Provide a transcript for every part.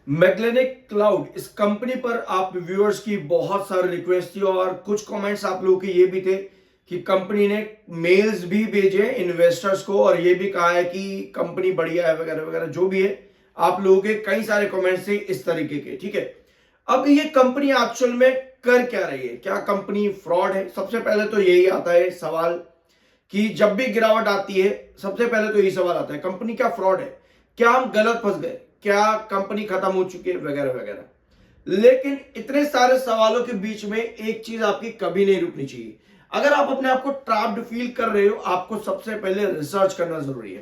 मैग्लेनिक cloud इस company पर आप व्यूअर्स की बहुत सारी रिक्वेस्ट थी और कुछ कमेंट्स आप लोगों के ये भी थे कि कंपनी ने मेल्स भी भेजे इन्वेस्टर्स को और ये भी कहा है कि कंपनी बढ़िया है वगैरह वगैरह जो भी है। आप लोगों के कई सारे कमेंट्स थे इस तरीके के, ठीक है। अब ये कंपनी एक्चुअल में कर क्या रही है, क्या कंपनी फ्रॉड है? सबसे पहले तो यही आता है सवाल कि जब भी गिरावट आती है सबसे पहले तो यही सवाल आता है कंपनी क्या फ्रॉड है, क्या हम गलत फंस गए, क्या कंपनी खत्म हो चुकी है वगैरह वगैरह। लेकिन इतने सारे सवालों के बीच में एक चीज आपकी कभी नहीं रुकनी चाहिए। अगर आप अपने आप को ट्रैप्ड फील कर रहे हो, आपको सबसे पहले रिसर्च करना जरूरी है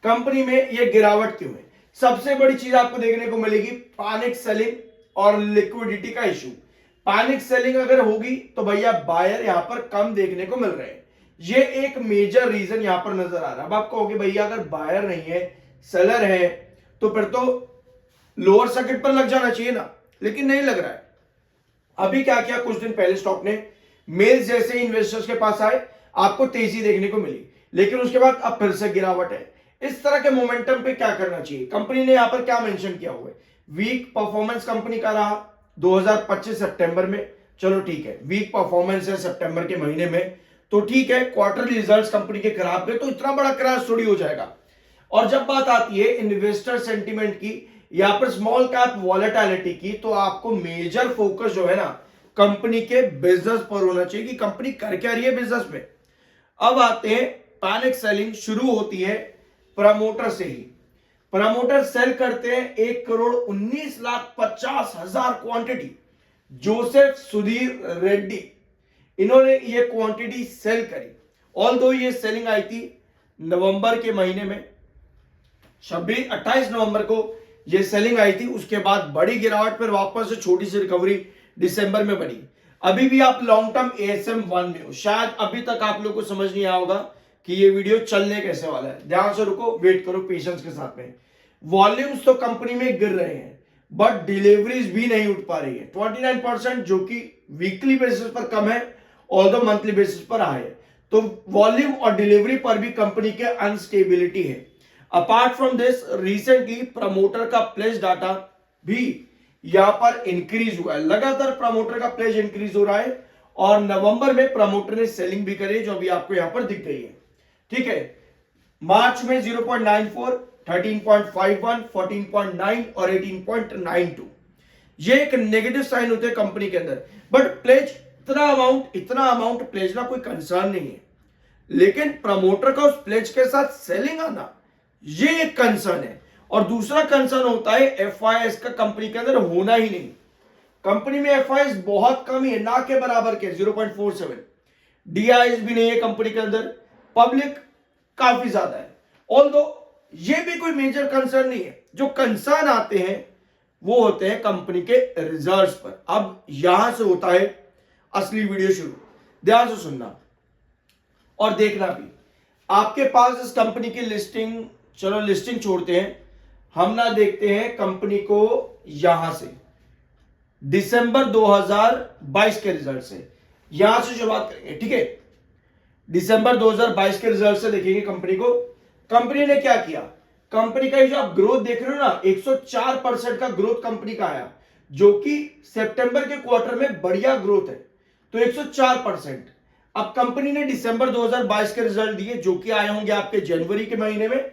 कंपनी में ये गिरावट क्यों है। सबसे बड़ी चीज आपको देखने को मिलेगी पैनिक सेलिंग और लिक्विडिटी का इशू। पैनिक सेलिंग अगर होगी तो भैया बायर यहां पर कम देखने को मिल रहे हैं, ये एक मेजर रीजन यहां पर नजर आ रहा है। अब आप कहोगे भैया अगर बायर नहीं है सेलर है तो फिर तो लोअर सर्किट पर लग जाना चाहिए ना, लेकिन नहीं लग रहा है। अभी क्या किया, कुछ दिन पहले स्टॉक ने मेल्स जैसे इन्वेस्टर्स के पास आए, आपको तेजी देखने को मिली, लेकिन उसके बाद अब फिर से गिरावट है। इस तरह के मोमेंटम पे क्या करना चाहिए, कंपनी ने यहां पर क्या मेंशन किया हुआ है, वीक परफॉर्मेंस कंपनी का रहा 2025 सितंबर में। चलो ठीक है, वीक परफॉर्मेंस है सितंबर के महीने में तो ठीक है, क्वार्टरली रिजल्ट्स कंपनी के खराब गए तो इतना बड़ा क्रैश थोड़ी हो जाएगा। और जब बात आती है इन्वेस्टर सेंटीमेंट की या पर स्मॉल कैप वॉलेटिलिटी की, तो आपको मेजर फोकस जो है ना कंपनी के बिजनेस पर होना चाहिए कि कंपनी कर क्या रही है बिजनेस में। अब आते हैं पैनिक सेलिंग शुरू होती है प्रमोटर से ही। प्रमोटर सेल करते हैं 1,19,50,000 क्वांटिटी। जोसेफ सुधीर रेड्डी इन्होंने ये क्वांटिटी सेल करी। ऑल दो ये सेलिंग आई थी नवंबर के महीने में, 28 नवंबर को ये सेलिंग आई थी। उसके बाद बड़ी गिरावट पर वापस से छोटी सी रिकवरी दिसंबर में बनी। अभी भी आप लॉन्ग टर्म एएसएम 1 में हो, शायद अभी तक आप लोग को समझ नहीं आया होगा कि ये वीडियो चलने कैसे वाला है। ध्यान से रुको, वेट करो पेशेंस के साथ में। वॉल्यूम्स तो कंपनी में गिर रहे हैं बट डिलीवरीज भी नहीं उठ पा रही है 29%, जो कि वीकली बेसिस पर कम है और दो मंथली बेसिस पर हाई है। तो वॉल्यूम और डिलीवरी पर भी कंपनी के अनस्टेबिलिटी है। Apart from this recently promoter का प्लेज डाटा भी यहां पर इंक्रीज हुआ है, लगातार प्रमोटर का प्लेज इंक्रीज हो रहा है और नवंबर में प्रमोटर ने सेलिंग भी करी जो अभी आपको यहां पर दिख गई है, ठीक है। मार्च में 0.94, 13.51, 14.9 और 18.92 ये एक नेगेटिव साइन होते हैं कंपनी के अंदर। बट प्लेज इतना अमाउंट प्लेज ना कोई कंसर्न नहीं है, लेकिन प्रमोटर का उस प्लेज के साथ सेलिंग आना ये एक कंसर्न है। और दूसरा कंसर्न होता है एफआईएस का कंपनी के अंदर होना ही नहीं। कंपनी में एफआईएस बहुत कम ही है, ना के बराबर के 0.47। डीआईएस भी नहीं है कंपनी के अंदर, पब्लिक काफी ज्यादा है। ऑल्दो ये भी कोई मेजर कंसर्न नहीं है। जो कंसर्न आते हैं वो होते हैं कंपनी के रिजल्ट्स पर। अब यहां से होता है असली वीडियो शुरू, ध्यान से सुनना और देखना भी। आपके पास इस कंपनी की लिस्टिंग, चलो लिस्टिंग छोड़ते हैं, हम ना देखते हैं कंपनी को यहां से दिसंबर 2022 के रिजल्ट से, यहां से शुरुआत करेंगे, ठीक है। दिसंबर 2022 के रिजल्ट से देखेंगे कंपनी को। कंपनी ने क्या किया, कंपनी का ये जो आप ग्रोथ देख रहे हो ना 104% का ग्रोथ कंपनी का आया, जो कि सितंबर के क्वार्टर में बढ़िया ग्रोथ है, तो 104%। अब कंपनी ने दिसंबर 2022 के रिजल्ट दिए जो कि आए होंगे आपके जनवरी के महीने में,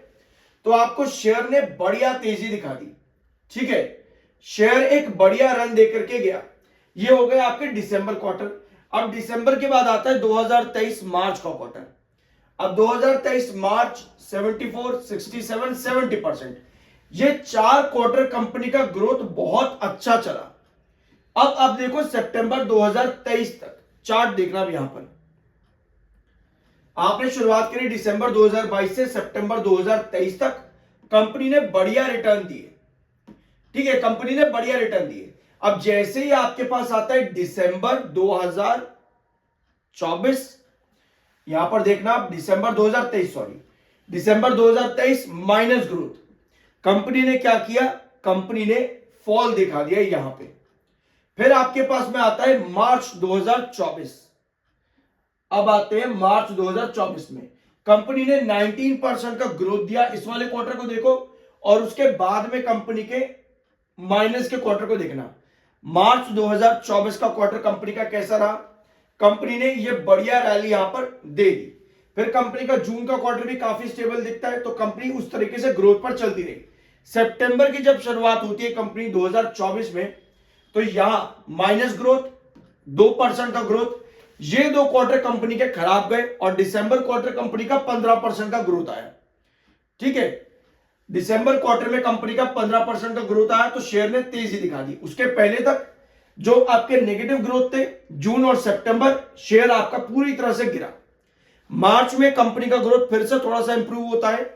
तो आपको शेयर ने बढ़िया तेजी दिखा दी, ठीक है। शेयर एक बढ़िया रन देकर के गया। ये हो गया आपके दिसंबर क्वार्टर। अब दिसंबर के बाद आता है 2023 मार्च का क्वार्टर। अब 2023 मार्च 74, 67, 70%, ये 4 क्वार्टर कंपनी का ग्रोथ बहुत अच्छा चला। अब आप देखो सितंबर 2023 तक चार्ट देखना भी यहां पर, आपने शुरुआत करी दिसंबर 2022 से सितंबर 2023 तक, कंपनी ने बढ़िया रिटर्न दिए, ठीक है, कंपनी ने बढ़िया रिटर्न दिए। अब जैसे ही आपके पास आता है दिसंबर 2024, यहां पर देखना आप दिसंबर 2023, सॉरी दिसंबर 2023 माइनस ग्रोथ, कंपनी ने क्या किया, कंपनी ने फॉल दिखा दिया यहां पे। फिर आपके पास में आता है मार्च 2024। अब आते हैं मार्च 2024 में, कंपनी ने 19% का ग्रोथ दिया, इस वाले क्वार्टर को देखो, और उसके बाद में कंपनी के माइनस के क्वार्टर को देखना। मार्च 2024 का क्वार्टर कंपनी का कैसा रहा? कंपनी ने ये बढ़िया रैली यहां पर दे दी। फिर कंपनी का जून का क्वार्टर भी काफी स्टेबल दिखता है, तो कंपनी उस तरीके से ग्रोथ पर चलती रही। सितंबर की जब शुरुआत होती है कंपनी 2024 में, तो यहां माइनस ग्रोथ, 2% का ग्रोथ, ये दो क्वार्टर कंपनी के खराब गए और दिसंबर क्वार्टर कंपनी का 15% का ग्रोथ आया। ठीक है, दिसंबर क्वार्टर में कंपनी का 15% का ग्रोथ आया तो शेयर ने तेजी दिखा दी। उसके पहले तक जो आपके नेगेटिव ग्रोथ थे जून और सितंबर, शेयर आपका पूरी तरह से गिरा। मार्च में कंपनी का ग्रोथ फिर से थोड़ा सा इंप्रूव होता है,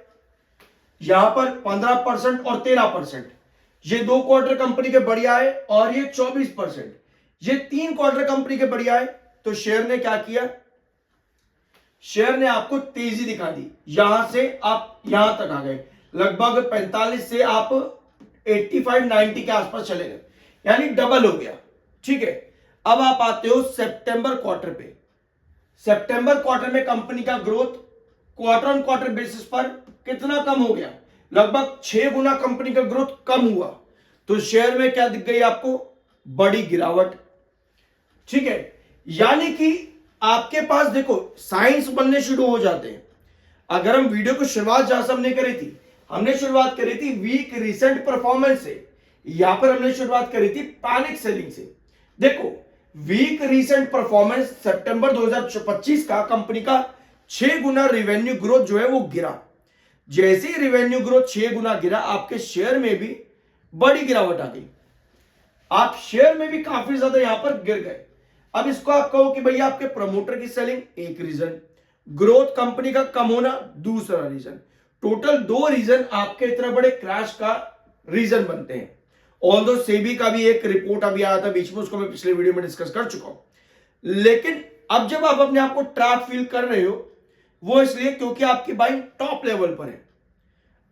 यहां पर 15% और 13%, ये दो क्वार्टर कंपनी के बढ़िया है, और ये 24%, ये तीन क्वार्टर कंपनी के बढ़िया है। तो शेयर ने क्या किया? शेयर ने आपको तेजी दिखा दी, यहां से आप यहां तक आ गए, लगभग 45 से आप 85-90 के आसपास चले गए, यानी डबल हो गया। ठीक है, अब आप आते हो सितंबर क्वार्टर पे। सितंबर क्वार्टर में कंपनी का growth quarter on quarter basis पर कितना कम हो गया? लगभग 6 गुना कंपनी का ग्रोथ कम हुआ। तो शेयर में क्या दिख गई आपको? बड़ी गिरावट। ठीक है, यानी कि आपके पास देखो साइंस बनने शुरू हो जाते हैं। अगर हम वीडियो की शुरुआत जहां से हमने करी थी, हमने शुरुआत करी थी वीक रिसेंट परफॉर्मेंस से, यहां पर हमने शुरुआत करी थी पैनिक सेलिंग से। देखो वीक रिसेंट परफॉर्मेंस सितंबर 2025 का कंपनी का 6 गुना रेवेन्यू ग्रोथ जो है वो गिरा। जैसे ही रेवेन्यू ग्रोथ 6 गुना गिरा, आपके शेयर में भी बड़ी गिरावट आ गई, आप शेयर में भी काफी ज्यादा यहां पर गिर गए। अब इसको आप कहो कि भैया आपके प्रमोटर की सेलिंग एक रीजन, ग्रोथ कंपनी का कम होना दूसरा रीजन, टोटल 2 रीजन आपके इतना बड़े क्रैश का रीजन बनते हैं। ऑल्दो सेबी का भी एक रिपोर्ट अभी आया था बीच में, उसको मैं पिछले वीडियो में डिस्कस कर चुका हूं। लेकिन अब जब आप अपने आप को ट्रैप फील कर रहे हो, वो इसलिए क्योंकि आपकी बाइंग टॉप लेवल पर है।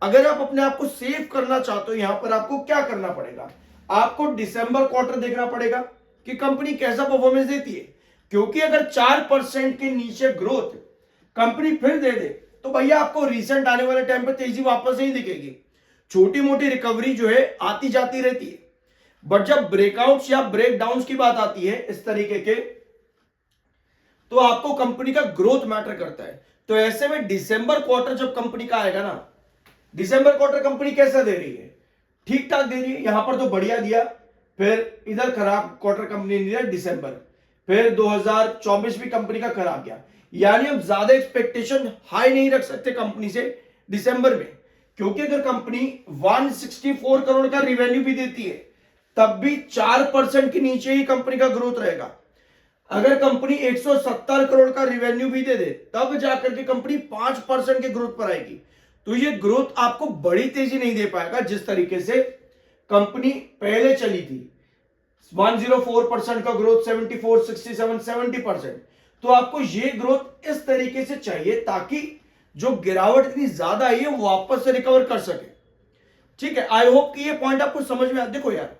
अगर आप अपने आप को सेव करना चाहते हो, यहां पर आपको क्या करना पड़ेगा? आपको दिसंबर क्वार्टर देखना पड़ेगा कि कंपनी कैसा परफॉर्मेंस देती है, क्योंकि अगर 4% के नीचे ग्रोथ कंपनी फिर दे दे, तो भैया आपको रिसेंट आने वाले टाइम पर तेजी वापस नहीं दिखेगी। छोटी मोटी रिकवरी जो है आती जाती रहती है, बट जब ब्रेकआउट्स या ब्रेकडाउन की बात आती है इस तरीके के, तो आपको कंपनी का ग्रोथ मैटर करता है। तो ऐसे में दिसंबर क्वार्टर जब कंपनी का आएगा ना, दिसंबर क्वार्टर कंपनी कैसा दे रही है? ठीक ठाक दे रही है, यहां पर तो बढ़िया दिया, फिर इधर खराब क्वार्टर कंपनी ने दिया दिसंबर, फिर 2024 भी कंपनी का खराब गया। यानी हम ज्यादा एक्सपेक्टेशन हाई नहीं रख सकते कंपनी से दिसंबर में, क्योंकि अगर कंपनी 164 करोड़ का रिवेन्यू भी देती है, तब भी 4% के नीचे ही कंपनी का ग्रोथ रहेगा। अगर कंपनी 170 करोड़ का रिवेन्यू भी दे दे, तब जाकर के कंपनी 5% के ग्रोथ पर आएगी। तो ये ग्रोथ आपको बड़ी तेजी नहीं दे पाएगा जिस तरीके से कंपनी पहले चली थी। 104% का ग्रोथ, 74, 67, 70%। तो आपको ये ग्रोथ इस तरीके से चाहिए ताकि जो गिरावट इतनी ज्यादा आई है वो वापस से रिकवर कर सके। ठीक है, आई होप कि ये पॉइंट आपको समझ में आ। देखो यार,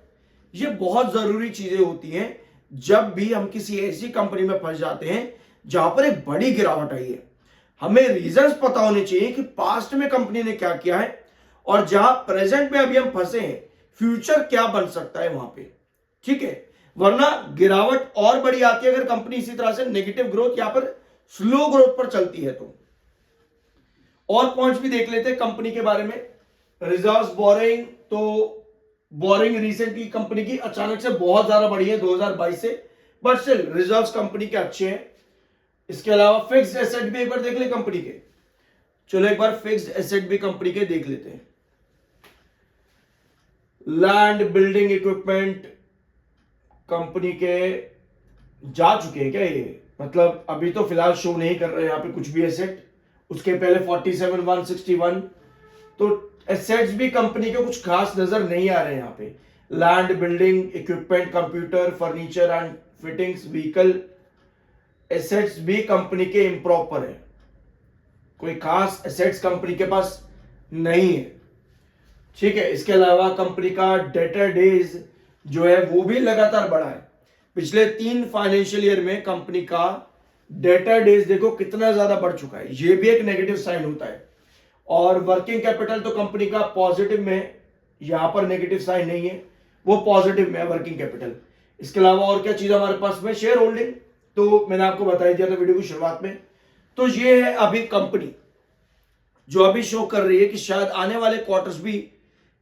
ये बहुत जरूरी चीजें होती हैं जब भी हम किसी ऐसी कंपनी में फंस जाते हैं जहां पर एक बड़ी गिरावट आई है। हमें रीजंस पता होने चाहिए कि पास्ट में कंपनी ने क्या किया है, और जहां प्रेजेंट में अभी हम फंसे हैं, फ्यूचर क्या बन सकता है वहां पे। ठीक है, वरना गिरावट और बड़ी आती है अगर कंपनी इसी तरह से नेगेटिव ग्रोथ या पर स्लो ग्रोथ पर चलती है तो। और पॉइंट्स भी देख लेते हैं कंपनी के बारे में। रिजर्व्स, बोरिंग, तो बोरिंग रिसेंटली कंपनी की अचानक से बहुत ज्यादा बढ़ी है 2022 से, बट स्टिल रिजर्व्स कंपनी के अच्छे हैं। इसके अलावा फिक्स्ड एसेट भी एक बार देख ले कंपनी के। चलो एक बार फिक्स्ड एसेट भी कंपनी के देख लेते हैं। लैंड, बिल्डिंग, इक्विपमेंट कंपनी के जा चुके हैं क्या ये? मतलब अभी तो फिलहाल शो नहीं कर रहे यहाँ पे कुछ भी एसेट। उसके पहले 47, 161, तो एसेट्स भी कंपनी के कुछ खास नजर नहीं आ रहे हैं यहाँ पे। Land, building, equipment, computer, furniture and fittings, vehicle assets भी कंपनी के इम्प्रॉपर है। कोई खास एसेट्स कंपनी के पास नहीं है। ठीक है, इसके अलावा कंपनी का डेटर डेज जो है वो भी लगातार बढ़ा है। पिछले 3 फाइनेंशियल ईयर में कंपनी का डेटर डेज देखो कितना ज्यादा बढ़ चुका है, ये भी एक नेगेटिव साइन होता है। और वर्किंग कैपिटल तो कंपनी का पॉजिटिव में, यहां पर नेगेटिव साइन नहीं है। वो पॉजिटिव में है वर्किंग कैपिटल। इसके अलावा और क्या चीज हमारे पास में, शेयर होल्डिंग, तो मैंने आपको बता दिया था वीडियो की शुरुआत में। तो ये है अभी कंपनी जो अभी शो कर रही है कि शायद आने वाले क्वार्टर्स भी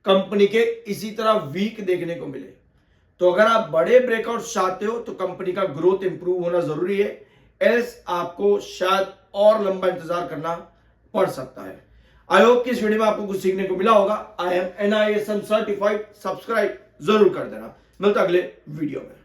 कंपनी के इसी तरह वीक देखने को मिले। तो अगर आप बड़े ब्रेकआउट चाहते हो तो कंपनी का ग्रोथ इंप्रूव होना जरूरी है, एल्स आपको शायद और लंबा इंतजार करना पड़ सकता है। आई होप कि इस वीडियो में आपको कुछ सीखने को मिला होगा। I am NISM certified, subscribe जरूर कर देना। मिलता अगले वीडियो में।